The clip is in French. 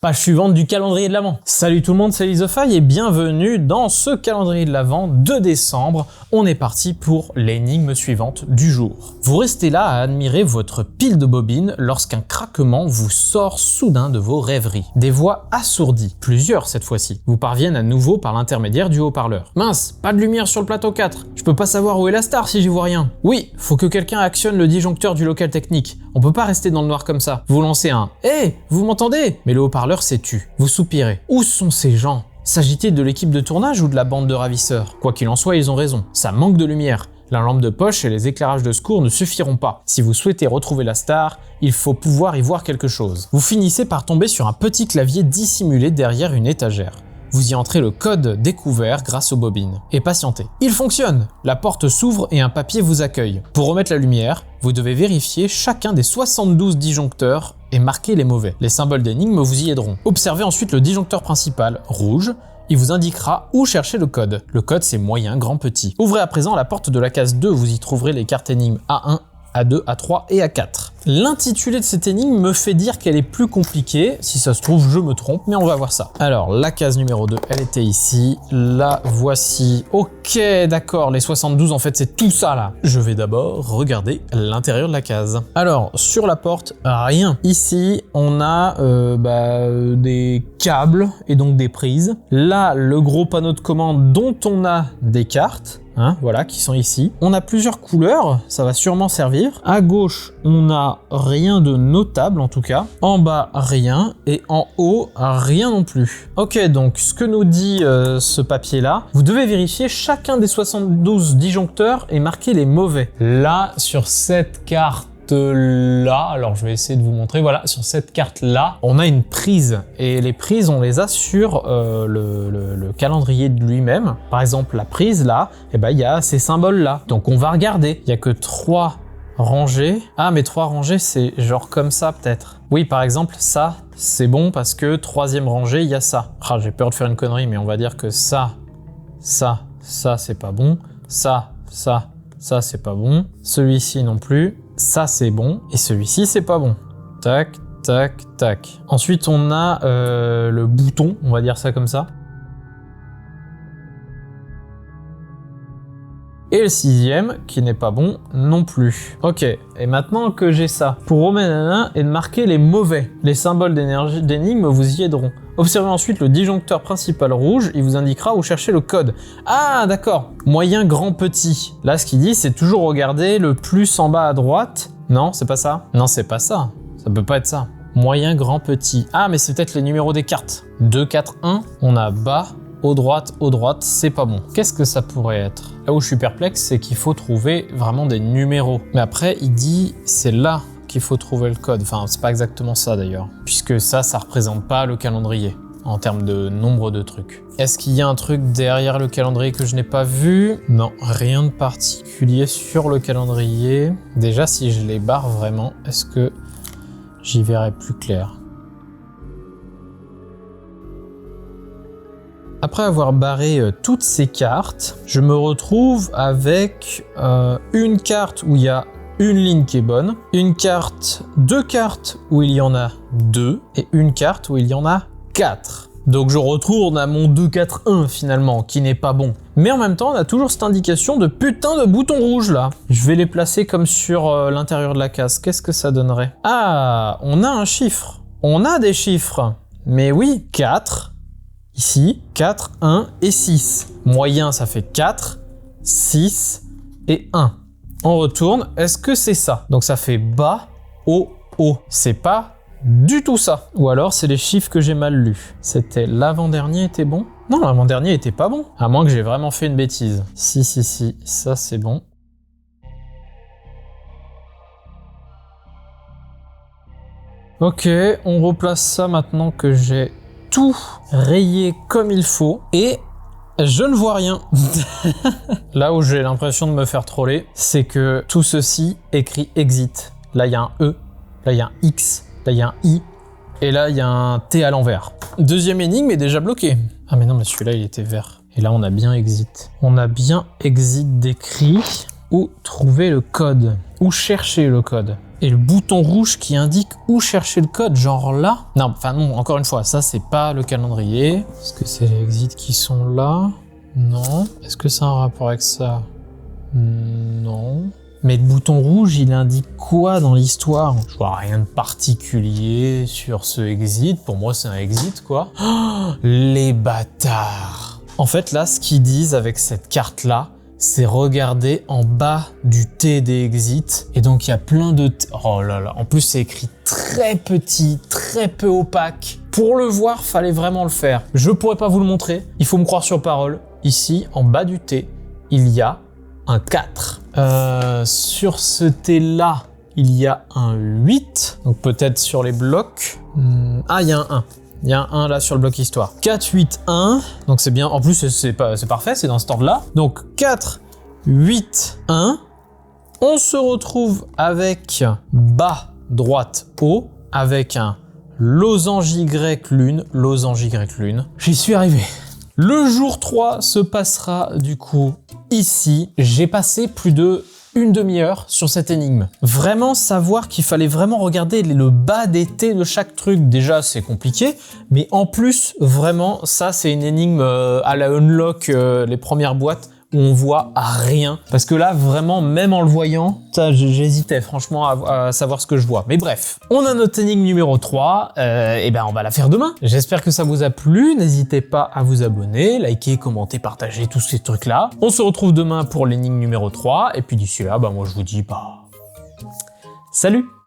Page suivante du calendrier de l'Avent. Salut tout le monde, c'est Lizofaille et bienvenue dans ce calendrier de l'Avent de décembre. On est parti pour l'énigme suivante du jour. Vous restez là à admirer votre pile de bobines lorsqu'un craquement vous sort soudain de vos rêveries. Des voix assourdies, plusieurs cette fois-ci, vous parviennent à nouveau par l'intermédiaire du haut-parleur. Mince, pas de lumière sur le plateau 4. Je peux pas savoir où est la star si j'y vois rien. Oui, faut que quelqu'un actionne le disjoncteur du local technique. On peut pas rester dans le noir comme ça. Vous lancez un « Hé, vous m'entendez ?» Mais le haut-parleur s'est tu. Vous soupirez. Où sont ces gens? S'agit-il de l'équipe de tournage ou de la bande de ravisseurs? Quoi qu'il en soit, ils ont raison. Ça manque de lumière. La lampe de poche et les éclairages de secours ne suffiront pas. Si vous souhaitez retrouver la star, il faut pouvoir y voir quelque chose. Vous finissez par tomber sur un petit clavier dissimulé derrière une étagère. Vous y entrez le code découvert grâce aux bobines. Et patientez. Il fonctionne! La porte s'ouvre et un papier vous accueille. Pour remettre la lumière, vous devez vérifier chacun des 72 disjoncteurs et marquer les mauvais. Les symboles d'énigme vous y aideront. Observez ensuite le disjoncteur principal, rouge. Il vous indiquera où chercher le code. Le code, c'est moyen, grand, petit. Ouvrez à présent la porte de la case 2, vous y trouverez les cartes énigmes A1, A2, A3 et A4. L'intitulé de cette énigme me fait dire qu'elle est plus compliquée. Si ça se trouve, je me trompe, mais on va voir ça. Alors, la case numéro 2, elle était ici. La voici. Ok, d'accord, les 72, en fait, c'est tout ça, là. Je vais d'abord regarder l'intérieur de la case. Alors, sur la porte, rien. Ici, on a des câbles et donc des prises. Là, le gros panneau de commande dont on a des cartes. Voilà, qui sont ici. On a plusieurs couleurs, ça va sûrement servir. À gauche, on a rien de notable en tout cas. En bas, rien. Et en haut, rien non plus. Ok, donc ce que nous dit ce papier-là, vous devez vérifier chacun des 72 disjoncteurs et marquer les mauvais. Là, sur cette carte, là, alors je vais essayer de vous montrer, voilà, sur cette carte là, on a une prise et les prises on les a sur le calendrier de lui-même. Par exemple la prise là, il y a ces symboles là, donc on va regarder, il y a que 3 rangées. Ah mais 3 rangées c'est genre comme ça peut-être. Oui par exemple ça c'est bon parce que 3e rangée il y a ça. Ah j'ai peur de faire une connerie mais on va dire que ça c'est pas bon, ça c'est pas bon, celui-ci non plus. Ça c'est bon, et celui-ci c'est pas bon. Tac, tac, tac. Ensuite on a le bouton, on va dire ça comme ça. Et le 6e qui n'est pas bon non plus. Ok, et maintenant que j'ai ça, pour remettre et de marquer les mauvais, les symboles d'énigme vous y aideront. Observez ensuite le disjoncteur principal rouge, il vous indiquera où chercher le code. Ah d'accord, moyen, grand, petit. Là ce qu'il dit c'est toujours regarder le plus en bas à droite. Non, c'est pas ça? Non, c'est pas ça. Ça peut pas être ça. Moyen, grand, petit. Ah mais c'est peut-être les numéros des cartes. 2, 4, 1, on a bas, haut droite, c'est pas bon. Qu'est-ce que ça pourrait être? Là où je suis perplexe, c'est qu'il faut trouver vraiment des numéros. Mais après, il dit c'est là qu'il faut trouver le code. Enfin, c'est pas exactement ça d'ailleurs. Puisque ça représente pas le calendrier en termes de nombre de trucs. Est-ce qu'il y a un truc derrière le calendrier que je n'ai pas vu? Non, rien de particulier sur le calendrier. Déjà, si je les barre vraiment, est-ce que j'y verrai plus clair? Après avoir barré toutes ces cartes, je me retrouve avec une carte où il y a une ligne qui est bonne, une carte, 2 cartes où il y en a 2 et une carte où il y en a 4. Donc je retourne à mon 2-4-1 finalement, qui n'est pas bon. Mais en même temps, on a toujours cette indication de putain de bouton rouge là. Je vais les placer comme sur l'intérieur de la case. Qu'est-ce que ça donnerait? Ah, on a un chiffre. On a des chiffres. Mais oui, 4. Ici, 4, 1 et 6. Moyen, ça fait 4, 6 et 1. On retourne. Est-ce que c'est ça? Donc ça fait bas, haut, haut. C'est pas du tout ça. Ou alors c'est les chiffres que j'ai mal lus. C'était l'avant-dernier était bon? Non, l'avant-dernier était pas bon. À moins que j'ai vraiment fait une bêtise. Si, ça c'est bon. Ok, on replace ça maintenant que j'ai tout rayé comme il faut. Et je ne vois rien. Là où j'ai l'impression de me faire troller, c'est que tout ceci écrit exit. Là, il y a un E. Là, il y a un X. Là, il y a un I. Et là, il y a un T à l'envers. Deuxième énigme est déjà bloqué. Ah mais non, mais celui-là, il était vert. Et là, on a bien exit. On a bien exit décrit. Où trouver le code? Où chercher le code? Et le bouton rouge qui indique où chercher le code, genre là. Non, enfin non, encore une fois, ça c'est pas le calendrier. Est-ce que c'est les exits qui sont là? Non. Est-ce que c'est un rapport avec ça? Non. Mais le bouton rouge, il indique quoi dans l'histoire? Je vois rien de particulier sur ce exit. Pour moi, c'est un exit, quoi. Oh, les bâtards! En fait, là, ce qu'ils disent avec cette carte-là, c'est regarder en bas du T des exits. Et donc, il y a plein de... Oh là là, en plus, c'est écrit très petit, très peu opaque. Pour le voir, fallait vraiment le faire. Je pourrais pas vous le montrer. Il faut me croire sur parole. Ici, en bas du T, il y a un 4. Sur ce T-là, il y a un 8. Donc peut-être sur les blocs. Ah, il y a un 1. Il y a un 1 là sur le bloc histoire. 4, 8, 1. Donc c'est bien. En plus, c'est parfait, c'est dans ce ordre-là. Donc 4, 8, 1. On se retrouve avec bas, droite, haut, avec un losange Y lune, losange Y lune. J'y suis arrivé. Le jour 3 se passera du coup ici. J'ai passé plus de une demi-heure sur cette énigme. Vraiment savoir qu'il fallait vraiment regarder le bas des T de chaque truc, déjà c'est compliqué, mais en plus vraiment ça c'est une énigme à la unlock les premières boîtes où on voit rien. Parce que là, vraiment, même en le voyant, j'hésitais franchement à savoir ce que je vois. Mais bref, on a notre énigme numéro 3, et ben on va la faire demain. J'espère que ça vous a plu, n'hésitez pas à vous abonner, liker, commenter, partager, tous ces trucs-là. On se retrouve demain pour l'énigme numéro 3, et puis d'ici là, bah moi je vous dis, salut!